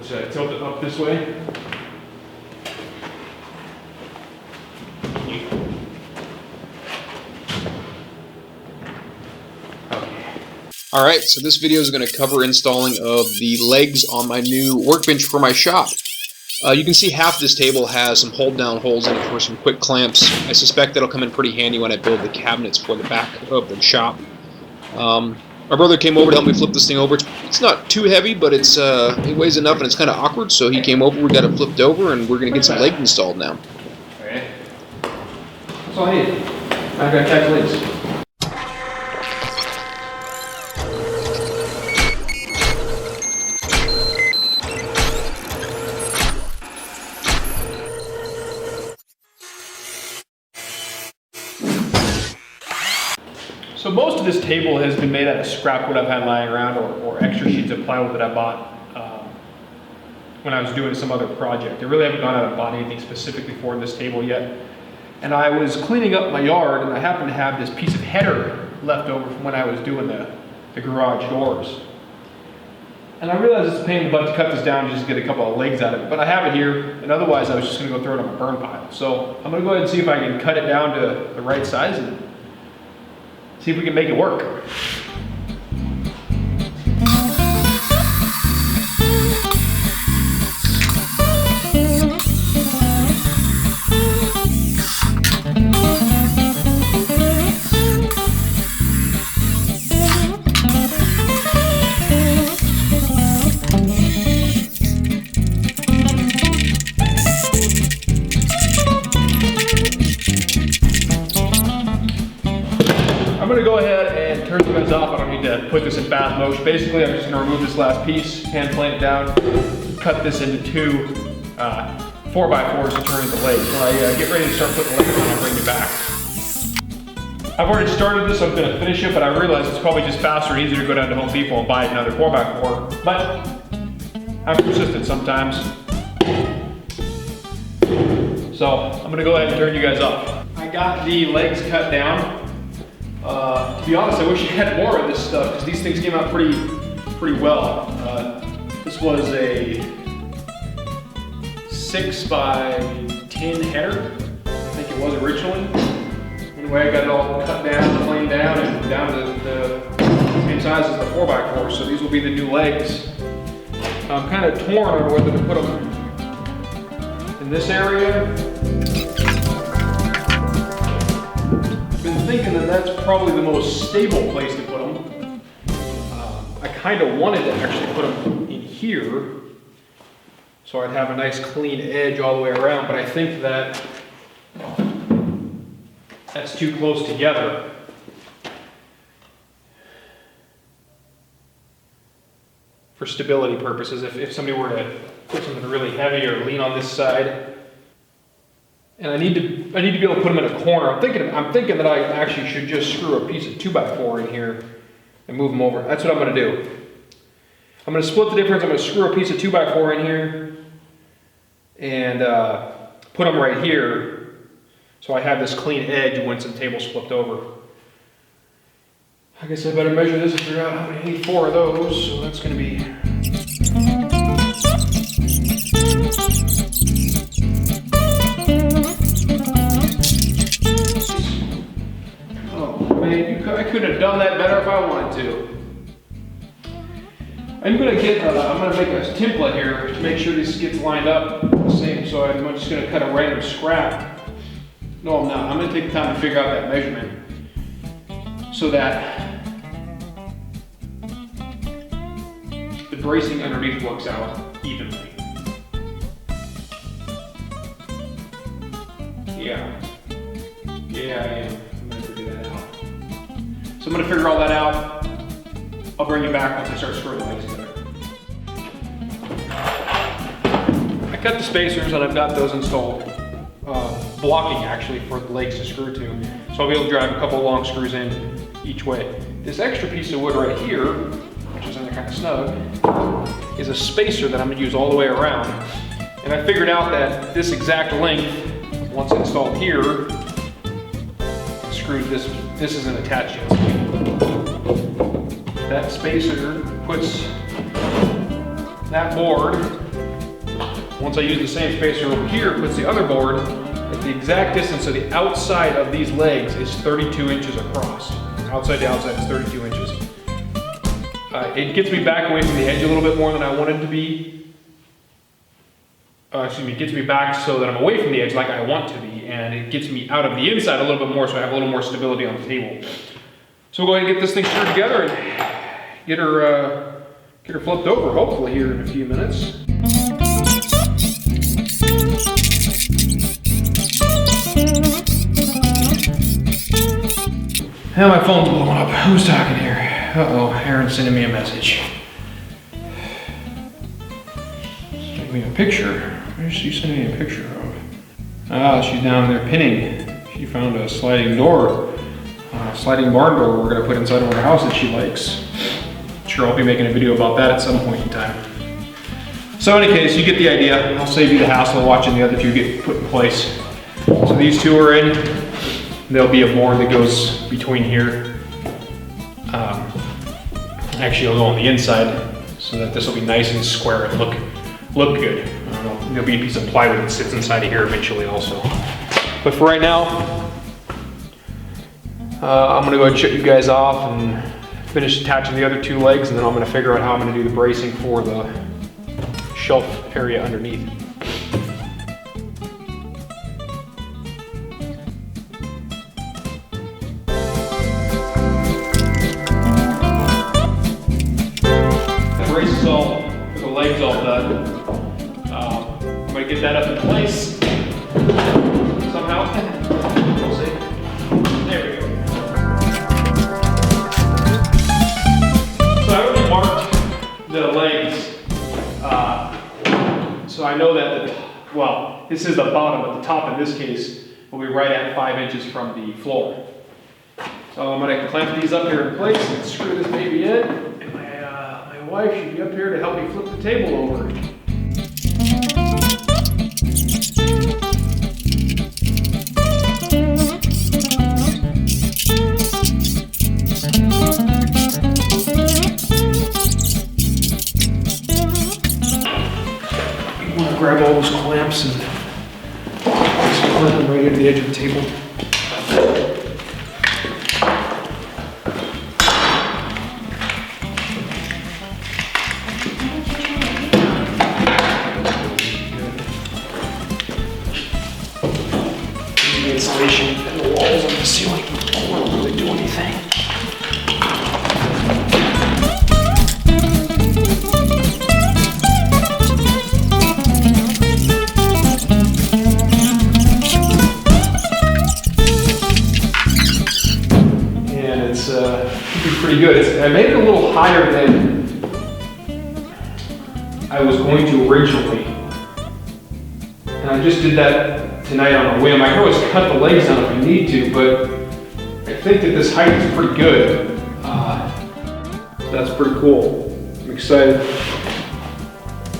Should I tilt it up this way? All right, so this video is going to cover installing of the legs on my new workbench for my shop. You can see half this table has some hold-down holes in it for some quick clamps. I suspect that'll come in pretty handy when I build the cabinets for the back of the shop. My brother came over to help me flip this thing over. It's not too heavy, but it weighs enough and it's kind of awkward, so he came over, we got it flipped over, and we're going to get some legs installed now. Okay. That's all I need. I've got to catch legs. So most of this table has been made out of scrap wood I've had lying around, or extra sheets of plywood that I bought when I was doing some other project. I really haven't gone out and bought anything specifically for this table yet. And I was cleaning up my yard, and I happened to have this piece of header left over from when I was doing the garage doors. And I realized it's a pain in the butt to cut this down and just get a couple of legs out of it. But I have it here, and otherwise I was just going to go throw it on a burn pile. So I'm going to go ahead and see if I can cut it down to the right size and see if we can make it work. I'm going to go ahead and turn the guns off. I don't need to put this in fast motion. Basically, I'm just going to remove this last piece, hand plane it down, cut this into two 4x4s to turn into legs. When I get ready to start putting the legs on, I'll bring you back. I've already started this, so I'm going to finish it, but I realize it's probably just faster and easier to go down to Home Depot and buy another 4x4. But I'm persistent sometimes. So I'm going to go ahead and turn you guys off. I got the legs cut down. To be honest, I wish I had more of this stuff because these things came out pretty well. This was a 6x10 header, I think it was originally. Anyway, I got it all cut down, planed down, and down to the same size as the 4x4, so these will be the new legs. I'm kind of torn on whether to put them in this area. Thinking that that's probably the most stable place to put them. I kind of wanted to actually put them in here so I'd have a nice clean edge all the way around, but I think that that's too close together. For stability purposes, if somebody were to put something really heavy or lean on this side, and I need to be able to put them in a corner. I'm thinking that I actually should just screw a piece of 2x4 in here and move them over. That's what I'm going to do. I'm going to split the difference. I'm going to screw a piece of 2x4 in here and put them right here so I have this clean edge once the table's flipped over. I guess I better measure this and figure out how many I need 4 of those. So that's going to be... I couldn't have done that better if I wanted to. I'm gonna make a template here to make sure this gets lined up the same. So I'm just gonna cut a random scrap. No, I'm not. I'm gonna take the time to figure out that measurement so that the bracing underneath works out evenly. Yeah, I am. So I'm going to figure all that out. I'll bring you back once I start screwing the legs together. I cut the spacers and I've got those installed. Blocking actually for the legs to screw to. So I'll be able to drive a couple long screws in each way. This extra piece of wood right here, which is in there kind of snug, is a spacer that I'm going to use all the way around. And I figured out that this exact length, once installed here, screws this isn't attached yet. That spacer puts that board once I use the same spacer over here, it puts the other board at the exact distance, so the outside of these legs is 32 inches across. Outside to outside is 32 inches. It gets me back away from the edge a little bit more than I wanted to be. It gets me back so that I'm away from the edge like I want to be, and it gets me out of the inside a little bit more so I have a little more stability on the table. So we'll go ahead and get this thing screwed together and get her flipped over, hopefully here in a few minutes. Now my phone's blowing up. Who's talking here? Uh-oh, Aaron's sending me a message. Sending me a picture. Where's she sending me a picture of? Ah, she's down there pinning. She found a sliding door, sliding barn door we're gonna put inside of our house that she likes. Sure, I'll be making a video about that at some point in time. So in any case, you get the idea. I'll save you the hassle of watching the other two get put in place. So these two are in. There'll be a board that goes between here. Actually, it'll go on the inside so that this will be nice and square and look good. There'll be a piece of plywood that sits inside of here eventually also. But for right now, I'm gonna go ahead and shut you guys off and finish attaching the other two legs, and then I'm gonna figure out how I'm gonna do the bracing for the shelf area underneath. For the legs all done. I'm going to get that up in place somehow. We'll see. There we go. So I already marked the legs. So I know that this is the bottom, but the top in this case will be right at 5 inches from the floor. So I'm going to clamp these up here in place and screw this baby in. And my wife should be up here to help me flip the table over. You want to grab all those clamps and just clamp them right into the edge of the table. Insulation and the walls and the ceiling won't really do anything. And it's pretty good. I made it a little higher than I was going to originally, and I just did that tonight on a whim. I can always cut the legs down if I need to, but I think that this height is pretty good. That's pretty cool. I'm excited.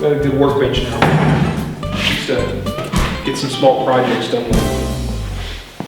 Got a good workbench now. Just get some small projects done with.